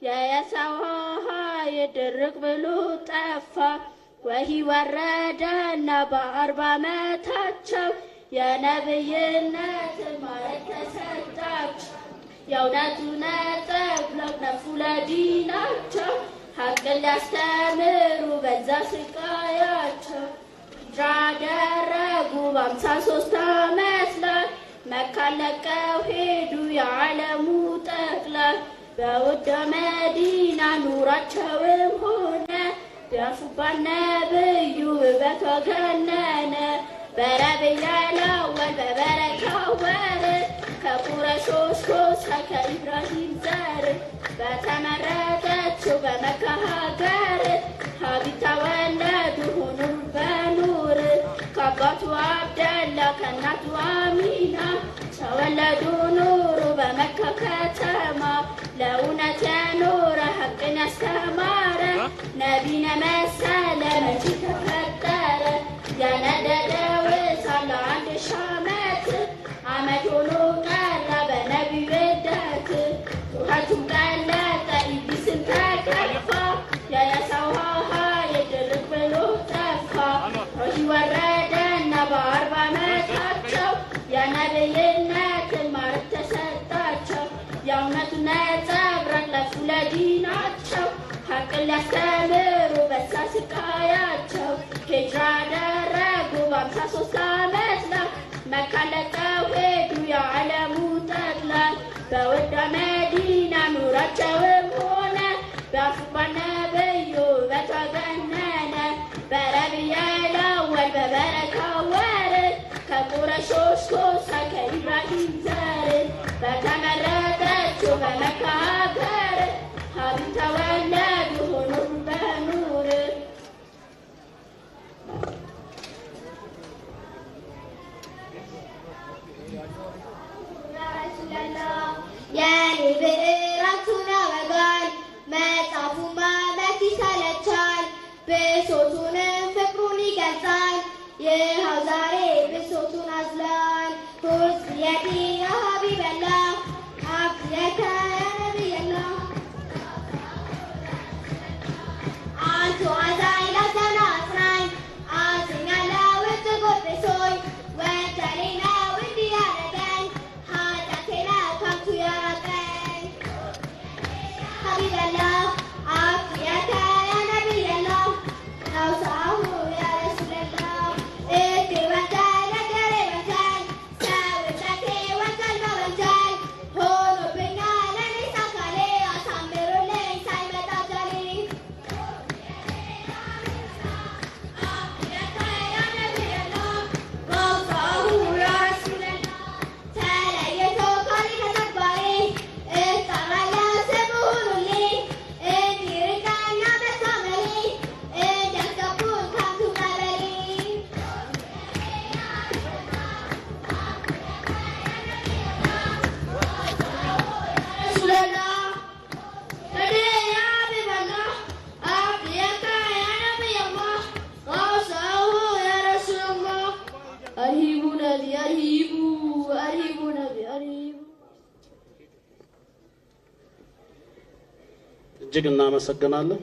የየሰውሃ ይድርቅ ብሎ ጠፋ። ወሂ ወረደና በ40 ዓመታቸው የነብይነት ማዕረግ ተሰጣቸው። የእውነቱ ነጸብራቅ ነፉ ለዲናቸው ሐቅን ሊያስተምሩ በዛ ስቃያቸው። አደረጉ በ53 ዓመት ላይ መካን ለቀው ሄዱ የዓለሙ ጠቅላይ። በውድ መዲና ኑራቸውም ሆነ ቢያርፉባት ነብዩ ውበቷ ገነነ። በረቢዑል አወል በበረካው ወር ከቁረሾች ጎሳ ከኢብራሂም ዘር በተመረጠችው በመካ ሀገር ሀቢብ ተወለዱ ሆኑ በኑር። ከአባቱ አብደላ ከእናቱ አሚና ተወለዱ ኑሩ በመካ ከተማ። ለእውነት የኖረ ሐቅን ያስተማረ ነቢን የመሰለ መቼ ተፈጠረ? የነደደው እሳት ለ1000 ዓመት አመድ ሆኖ ቀረ በነቢዩ ልደት። ጩኸቱም ቀለጠ ኢብሊስም ተከፋ የየሰውሃ ይድርቅ ብሎ ጠፋ። ወሂ ወረደና በ40 ዓመታቸው የነብይነትን ማዕረግ ተሰጣቸው። የእውነቱ ነጸብራቅ ለፉ ለዲናቸው ሐቅን ሊያስተምሩ በዛ ስቃያቸው። ሂጅራ አደረጉ በ53 ዓመት ላይ መካን ለቀው ሄዱ የዓለሙ ጠቅላይ። በውድ መዲና ኑራቸውም ሆነ ቢያርፉባት ነብዩ ውበቷ ገነነ። በረቢዑል አወል በበረካው ወር ከቁረሾች ጎሳ ከኢብራሂም ዘር በተመረጠችው በመካ ሀገር ሀቢብ ተወለዱ ሆኑ በኑር። የኔ ብዕራቱን ያወጋል መጽሐፉን ማመት ይሰለቻል። ብሶቱንም ፍቅሩን ይገልጻል። ይኸው ዛሬ ብሶቱን አዝሏል። ሁዝ የዲ ያ ሀቢበላህ አፍየከ ያ ነቢየላህ አንቱ አዛኝ ላሰና አስናኝ አዝኛለሁ እጅግ ወብሶኝ ወንጀሌ ነው እንዲህ ያደረገኝ ኃጢአቴ ነው ከንቱ ያራቀኝ። ሀቢበላህ አፍየከ ያ ነቢየላህ አውሳሁ ያ ረሱለላህ እቴ ወንጀል ነገሬ ወንጀል ሰውነቴ ወንጀል በወንጀል ሆኖብኛል እኔስ አካሌ አሳምሩልኝ ሳይመጣ ጀሌ። ተለይቶ ካሌ ከተግባሬ እጠራለሁ ስሙን ሁሌ እንዲርቀኝ አመፃመሌ እንዲያስገቡኝ ከንቱ ቀበሌ። ረሱለላህ ነዲ ያ ሀቢበላህ አፍየከ ያ ነቢየላህ አውሳሁ ያ ረሱለላህ አርሂቡ ነቢ አርሂቡ አርሂቡ ነቢ አርሂቡ። እጅግ እናመሰግናለን።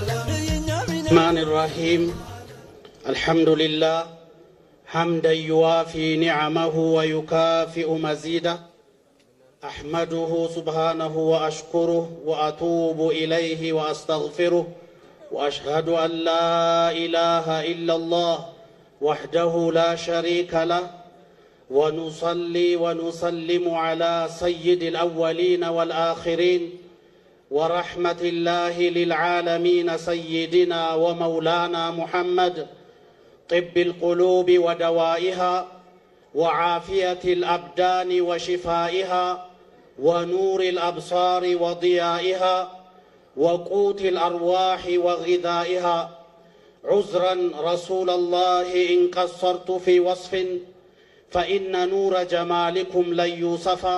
الرحمن الرحيم الحمد لله حمدا يوافي نعمه ويكافئ مزيده أحمده سبحانه وأشكره وأتوب إليه وأستغفره وأشهد أن لا إله إلا الله وحده لا شريك له ونصلي ونسلم على سيد الأولين والآخرين ورحمة الله للعالمين سيدنا ومولانا محمد طب القلوب ودوائها وعافية الأبدان وشفائها ونور الأبصار وضيائها وقوت الأرواح وغذائها. عذرا رسول الله إن قصرت في وصف فإن نور جمالكم لن يوصفا.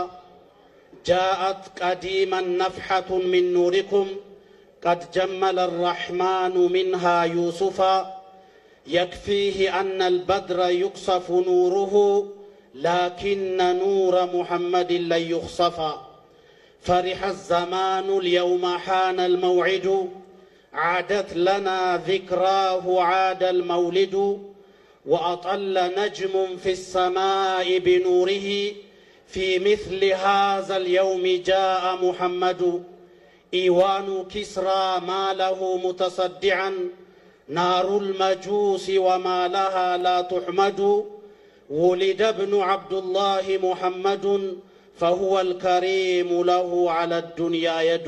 جاءت قديما نفحة من نوركم قد جمل الرحمن منها يوسفا. يكفيه أن البدر يقصف نوره لكن نور محمد لن يخصفا. فرح الزمان اليوم حان الموعد عادت لنا ذكراه عاد المولد. وأطل نجم في السماء بنوره في مثل هذا اليوم جاء محمد. إيوان كسرى ما له متصدعا نار المجوس وما لها لا تحمد. ولد ابن عبد الله محمد فهو الكريم له على الدنيا يد.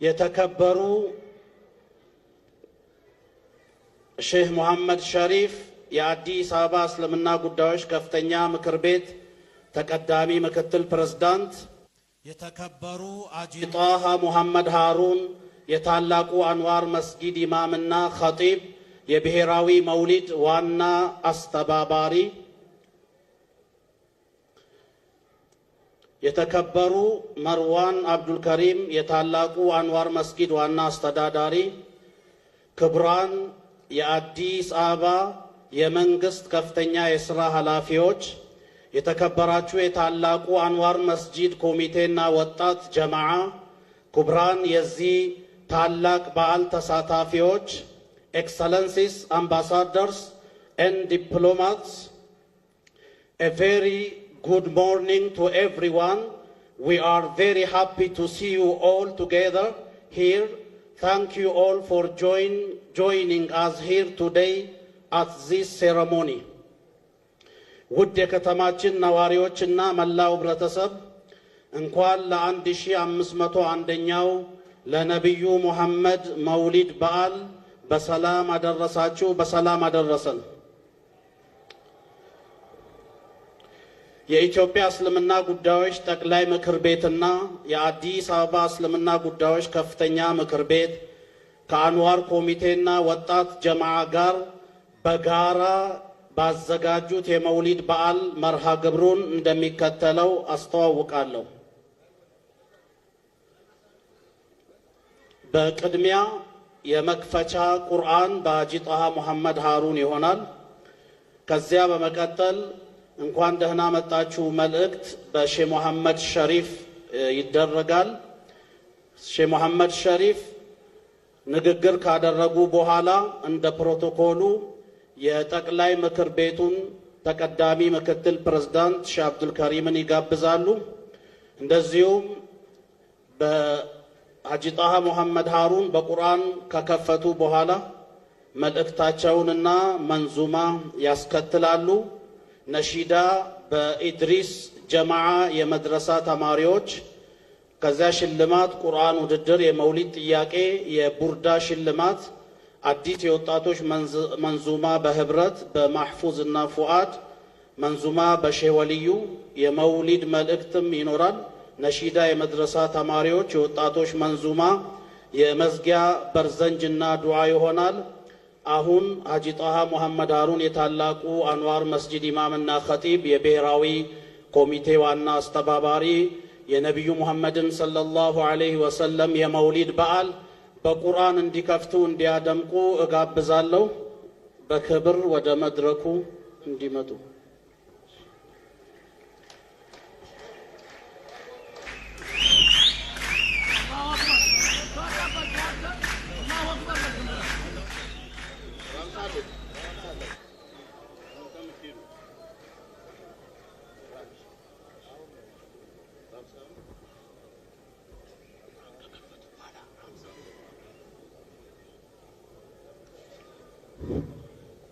يتكبروا الشيخ محمد شريف የአዲስ አበባ እስልምና ጉዳዮች ከፍተኛ ምክር ቤት ተቀዳሚ ምክትል ፕሬዝዳንት፣ የተከበሩ ሐጂ ጣሃ ሙሐመድ ሃሩን የታላቁ አንዋር መስጊድ ኢማምና ኸጢብ የብሔራዊ መውሊድ ዋና አስተባባሪ፣ የተከበሩ መርዋን አብዱልከሪም የታላቁ አንዋር መስጊድ ዋና አስተዳዳሪ፣ ክቡራን የአዲስ አበባ የመንግስት ከፍተኛ የሥራ ኃላፊዎች፣ የተከበራችሁ የታላቁ አንዋር መስጂድ ኮሚቴና ወጣት ጀማዓ፣ ክቡራን የዚህ ታላቅ በዓል ተሳታፊዎች፣ ኤክሰለንሲስ አምባሳደርስ and diplomats, a very good morning to everyone. We are very happy to see you all together here. Thank you all for joining us here today at this ceremony. ውድ የከተማችን ነዋሪዎችና መላው ህብረተሰብ እንኳን ለ1501ኛው ለነብዩ ሙሐመድ መውሊድ በዓል በሰላም አደረሳችሁ፣ በሰላም አደረሰን። የኢትዮጵያ እስልምና ጉዳዮች ጠቅላይ ምክር ቤትና የአዲስ አበባ እስልምና ጉዳዮች ከፍተኛ ምክር ቤት ከአንዋር ኮሚቴና ወጣት ጀማዓ ጋር በጋራ ባዘጋጁት የመውሊድ በዓል መርሃ ግብሩን እንደሚከተለው አስተዋውቃለሁ። በቅድሚያ የመክፈቻ ቁርአን በሐጂ ጣሃ ሙሐመድ ሃሩን ይሆናል። ከዚያ በመቀጠል እንኳን ደህና መጣችሁ መልእክት በሼህ መሐመድ ሸሪፍ ይደረጋል። ሼህ መሐመድ ሸሪፍ ንግግር ካደረጉ በኋላ እንደ ፕሮቶኮሉ የጠቅላይ ምክር ቤቱን ተቀዳሚ ምክትል ፕሬዝዳንት ሼህ አብዱልከሪምን ይጋብዛሉ። እንደዚሁም በሐጂ ጣሃ ሙሐመድ ሃሩን በቁርአን ከከፈቱ በኋላ መልእክታቸውንና መንዙማ ያስከትላሉ። ነሺዳ በኢድሪስ ጀማዓ የመድረሳ ተማሪዎች፣ ከዚያ ሽልማት ቁርአን ውድድር፣ የመውሊድ ጥያቄ፣ የቡርዳ ሽልማት፣ አዲስ የወጣቶች መንዙማ በህብረት በማህፉዝ እና ፉአድ፣ መንዙማ በሼህ ወልዩ፣ የመውሊድ መልእክትም ይኖራል። ነሺዳ የመድረሳ ተማሪዎች፣ የወጣቶች መንዙማ፣ የመዝጊያ በርዘንጅና ዱዓ ይሆናል። አሁን ሐጂ ጣሃ ሙሐመድ ሃሩን የታላቁ አንዋር መስጂድ ኢማምና ኸጢብ የብሔራዊ ኮሚቴ ዋና አስተባባሪ የነቢዩ ሙሐመድን ሰለላሁ ዐለይሂ ወሰለም የመውሊድ በዓል በቁርአን እንዲከፍቱ እንዲያደምቁ እጋብዛለሁ። በክብር ወደ መድረኩ እንዲመጡ።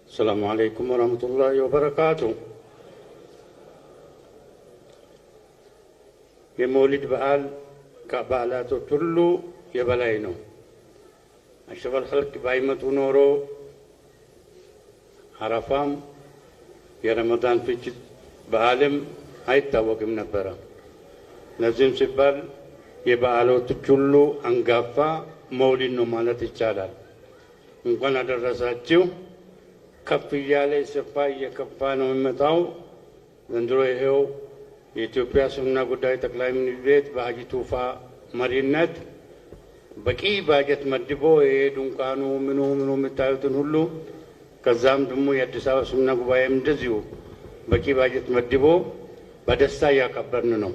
السلام عليكم ورحمة الله وبركاته. የመውሊድ በዓል ከበዓላቶች ሁሉ የበላይ ነው። አሽረፈል ኸልቅ ባይመጡ ኖሮ አረፋም የረመዳን ፍችት በዓልም አይታወቅም ነበረ። ለዚህም ሲባል የበዓላቶች ሁሉ አንጋፋ መውሊድ ነው ማለት ይቻላል። እንኳን አደረሳችሁ። ከፍ እያለ ሰፋ እየከፋ ነው የሚመጣው። ዘንድሮ ይሄው የኢትዮጵያ እስልምና ጉዳይ ጠቅላይ ሚኒስትር ቤት በሀጂ ቱፋ መሪነት በቂ ባጀት መድቦ ድንኳኑ ምኑ የምታዩትን ሁሉ ከዛም ደግሞ የአዲስ አበባ እስልምና ጉባኤም እንደዚሁ በቂ ባጀት መድቦ በደስታ እያከበርን ነው።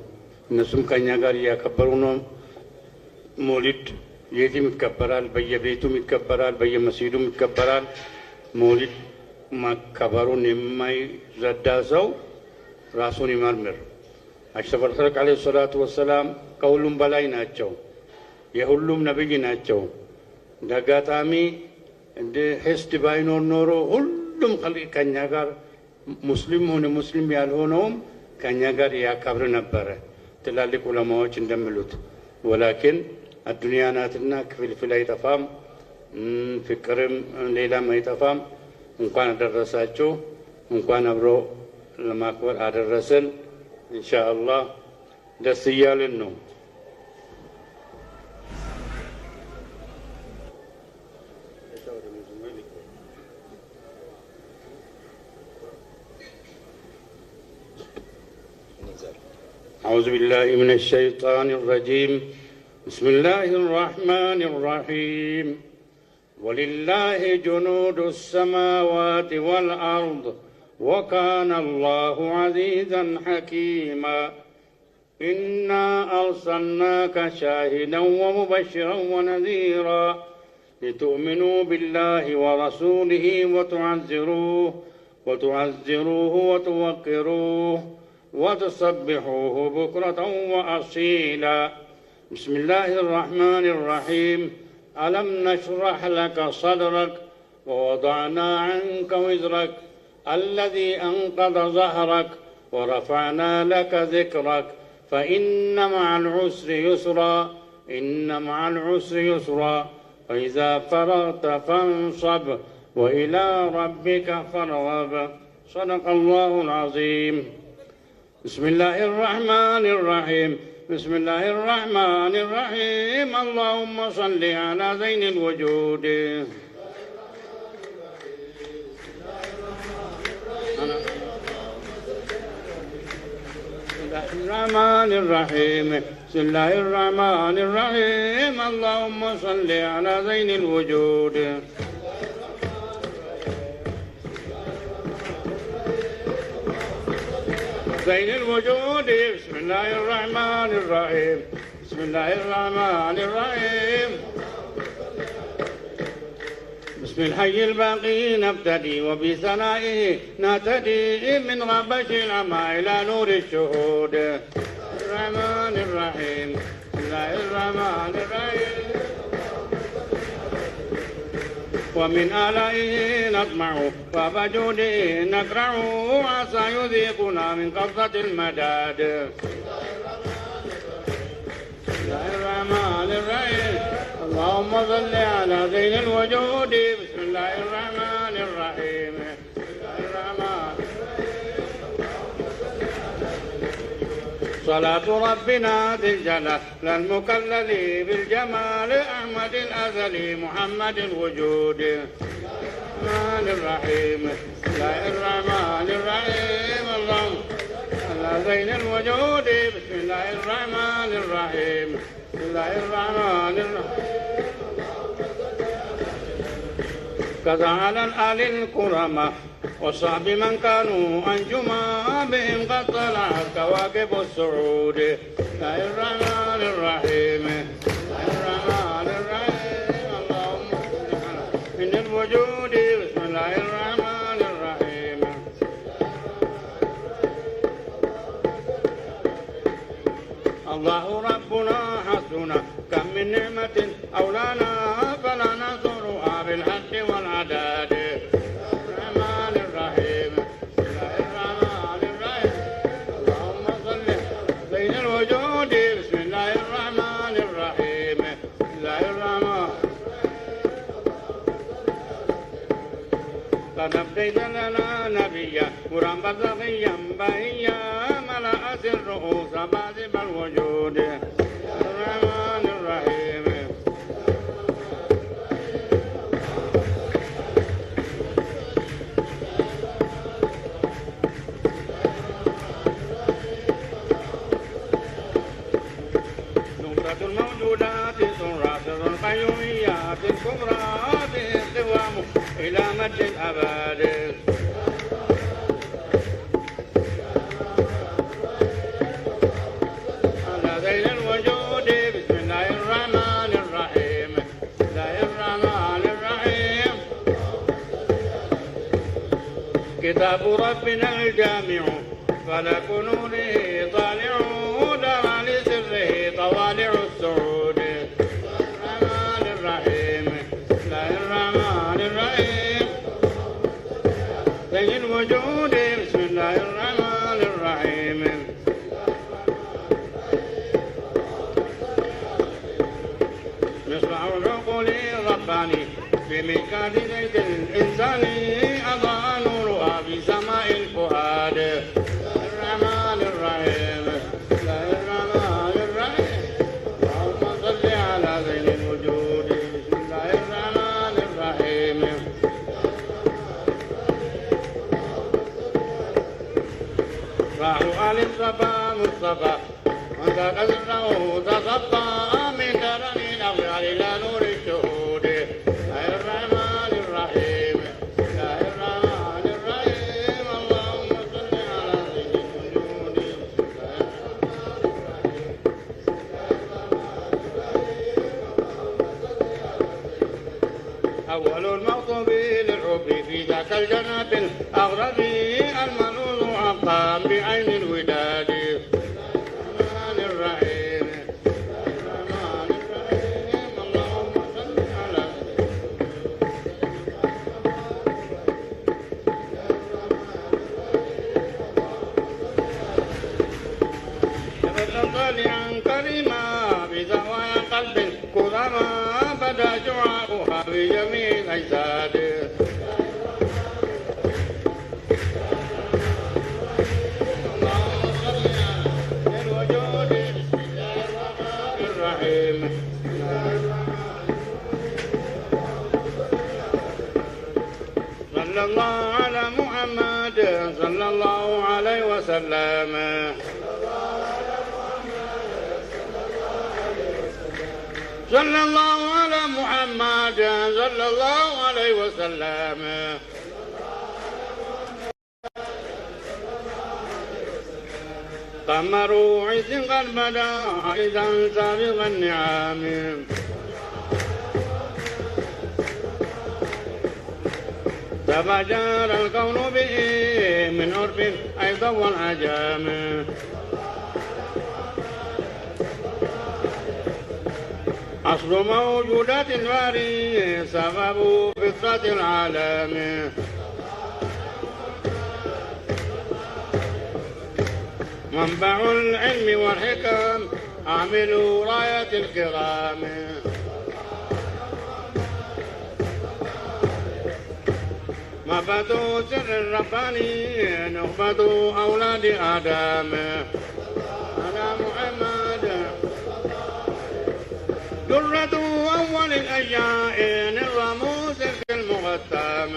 እነሱም ከኛ ጋር እያከበሩ ነው። መውሊድ የትም ይከበራል፣ በየቤቱም ይከበራል፣ በየመስጂዱም ይከበራል። መውሊድ ማከበሩን የማይረዳ ሰው ራሱን ይመርምር። አሽረፈል ኸልቅ ዓለይሂ ሰላቱ ወሰላም ከሁሉም በላይ ናቸው፣ የሁሉም ነብይ ናቸው። እንደ አጋጣሚ እንደ ሂስድ ባይኖር ኖሮ ሁሉም ኸልቅ ከኛ ጋር ሙስሊም ሆነ ሙስሊም ያልሆነውም ከኛ ጋር ያከብር ነበረ ትላልቅ ዑለማዎች እንደሚሉት። ወላኪን አዱንያ ናትና ክፍልፍል አይጠፋም፣ ፍቅርም ሌላም አይጠፋም። እንኳን አደረሳችሁ፣ እንኳን አብሮ ለማክበር አደረሰን። ኢንሻአላህ ደስ እያልን ነው። أعوذ بالله من الشيطان الرجيم. بسم الله الرحمن الرحيم. ولله جنود السماوات والأرض وكان الله عزيزا حكيما. إنا أرسلناك شاهدا ومبشرا ونذيرا لتؤمنوا بالله ورسوله وتعزروه وتوقروه وتسبحوه بكرة وأصيلا. بسم الله الرحمن الرحيم. ألم نشرح لك صدرك ووضعنا عنك وزرك الذي أنقض ظهرك ورفعنا لك ذكرك فإن مع العسر يسرا إن مع العسر يسرا فإذا فرغت فانصب وإلى ربك فارغب. صدق الله العظيم. بسم الله الرحمن الرحيم. بسم الله الرحمن الرحيم. اللهم صل على زين الوجود. بسم الله الرحمن الرحيم. بسم الله الرحمن الرحيم. اللهم صل على زين الوجود. زين الوجود. بسم الله الرحمن الرحيم. بسم الله الرحمن الرحيم. بسم الحي الباقي نبتدي وبثنائه نهتدي من غبش العمى إلى نور الشهود. الرحمن الرحيم. بسم الله الرحمن الرحيم. ومن آلائه نطمع وبجوده نكرع عسى يذيقنا من قبضة المداد. بسم الله الرحمن الرحيم. اللهم صل على زين الوجود. بسم الله الرحمن الرحيم. بسم الله الرحمن. صلاة ربنا ذي الجلال المكلل بالجمال أحمد الأزلي محمد الوجود. الرحمن الرحيم. بسم الله الرحمن الرحيم. اللهم على زين الوجود. بسم الله الرحمن الرحيم. بسم الله الرحمن الرحيم. كذا على الآل الكرماء وصحب من كانوا أنجما بهم قد طلعت كواكب السعود. بسم الله الرحمن الرحيم. بسم الله الرحمن الرحيم. اللهم صل على من الوجود. بسم الله الرحمن الرحيم. الله ربنا حسبنا كم من نعمة أولانا فلا ننصرها بالحق والعداد. الرحمن الرحيم. بسم الله الرحمن الرحيم. اللهم صل بين الوجود. بسم الله الرحمن قد أبديت لنا نبيا قرآن بزغيا بهيا ملأت الرؤوس باذب الوجود الرحمن الرحيم نقطة الموجودات سرات القيوميات الكبرى باستوام إلى مد الأبد على ذيل الوجود بسم الله الرحمن الرحيم بسم الله الرحمن الرحيم كتاب ربنا الجامع فلك نوره طالع دار لسره طوالع السعود الرحمن الرحيم بسم الله الرحمن الرحيم ذي الوجود بسم الله الرحمن الرحيم مصباح العقول الرباني بميكاد زيت الإنسان أضاء نورها في سماء الفؤاد الرحمن الرحيم بسم الله الرحمن الرحيم اللهم صل على زين الوجود بسم الله الرحمن الرحيم راح آل الصفا مصطفى وانت قدره تصفى من درن الأغيار إلى نور الشهود الرحمن الرحيم بسم الله الرحمن الرحيم اللهم صل على سيد الوجود أول المغضوب للحب في ذاك الجنة الأغرب المنون حقا بعين الوداد الرحمن الرحيم الرحمن الرحيم اللهم صل على صالحا كريما بزوايا قلب كرما بدا شعاعها بجميع الأجساد اللهم صل على الوجود بسم الله الرحمن الرحيم صلى الله على محمد صلى الله عليه وسلم صلى الله على محمد صلى الله عليه وسلم قمر عز قد بدا إذا سابق النعام تفجر الكون به من عرب أيضا والعجام أصل موجودات الواري سبب فطرة العالم منبع العلم والحكم أعمل راية الكرام مفاد سر الرباني نخبة أولاد آدم على محمد درة أول الأشياء الرموز المغتام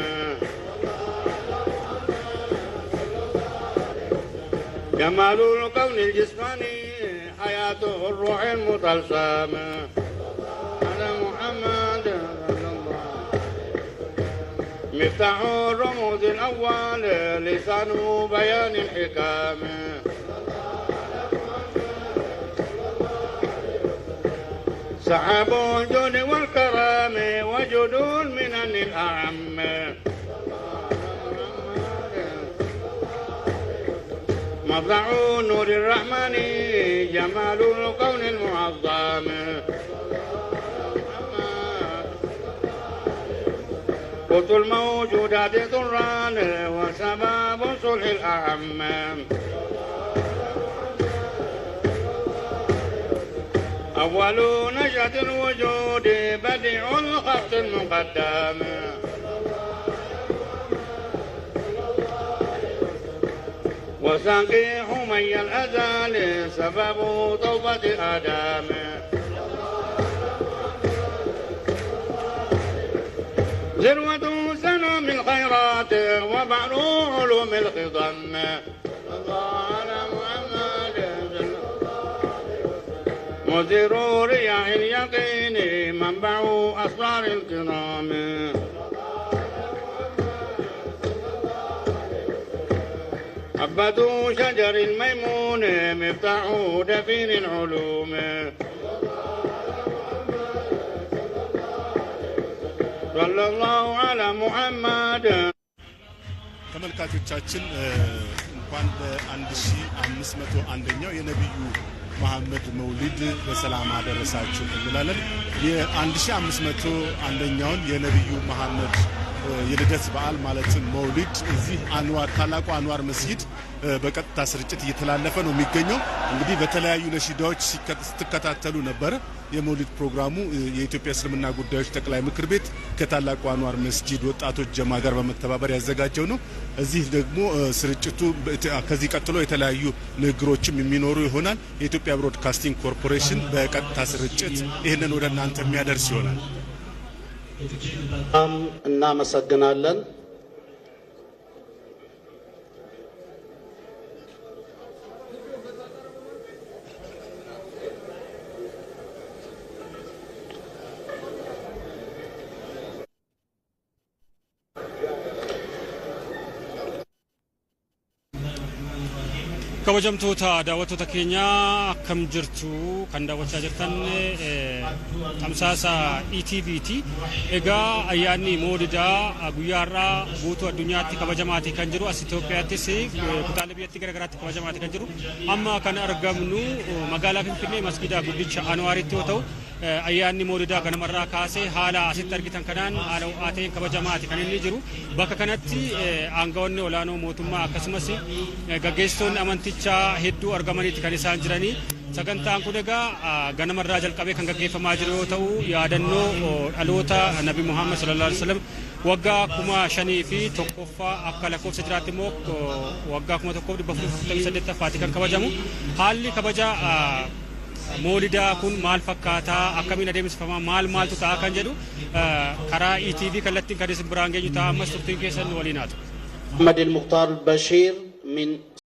جمال الكون الجسماني حياته الروح المطلسم على محمد صلى الله مفتاح الرموز الأول لسانه بيان الحكام سحاب الجود والكرام وجود المنن الأعم مطلع نور الرحمن جمال الكون المعظم قوت الموجودات ضران وسباب صلح الأعم أول نشأة الوجود بديع الخط المقدم وساقي حمي الأزال سبب توبة آدم ذروة سنم الخيرات وبعر علوم الخضم على محمد مدير رياح اليقين منبع أسرار الكرام حبة شجر الميمون مفتاح دفين العلوم صلى الله على محمد ተመልካቾቻችን እንኳን ለ1501ኛው የነብዩ መሐመድ መውሊድ በሰላም አደረሳችሁ እንላለን። የ1501ኛውን የነብዩ መሐመድ የልደት በዓል ማለትም መውሊድ እዚህ አንዋር ታላቁ አንዋር መስጊድ በቀጥታ ስርጭት እየተላለፈ ነው የሚገኘው። እንግዲህ በተለያዩ ነሺዳዎች ስትከታተሉ ነበር። የመውሊድ ፕሮግራሙ የኢትዮጵያ እስልምና ጉዳዮች ጠቅላይ ምክር ቤት ከታላቁ አንዋር መስጊድ ወጣቶች ጀማ ጋር በመተባበር ያዘጋጀው ነው። እዚህ ደግሞ ስርጭቱ ከዚህ ቀጥሎ የተለያዩ ንግግሮችም የሚኖሩ ይሆናል። የኢትዮጵያ ብሮድካስቲንግ ኮርፖሬሽን በቀጥታ ስርጭት ይህንን ወደ እናንተ የሚያደርስ ይሆናል። እናመሰግናለን። kabajamtoota daawwattoota keenya akkam jirtu kan daawwachaa jirtan tamsaasa ETV'ti. Egaa ayyaanni Mawlidaa guyyaa har'aa guutuu addunyaatti kabajamaati kan jiru, as Itoophiyaattis kutaalee biyyattii garaagaraatti kabajamaati kan jiru. Amma kan argamnu magaalaa Finfinnee masgiida guddicha Anwaaritti yoo ta'u, ayyaanni Mawlidaa ganamarraa kaasee haala asitti argitan kanaan haala ho'aa ta'een kabajamaati kan inni jiru. Bakka kanatti aangawoonni olaanoo mootummaa akkasumas gaggeessitoonni amantichaa hedduu argamaniiti kan isaan jiranii. Sagantaan kun egaa ganamarraa jalqabee kan gaggeeffamaa jiru yoo ta'u, yaadannoo dhaloota Nabi Muhammad sallallahu alaihi wasallam waggaa 5,001 akka lakkoofsa jiraatti immoo waggaa 1448 kan kabajamu. Haalli kabaja Mawlidaa kun maal fakkaataa, akkamiin adeemsifamaa, maaltu ta'a kan jedhu karaa ETV kallattiin kan isin biraan geenyu ta'a. Ammas turtiin keessan waliin haa ta'u. محمد المختار البشير من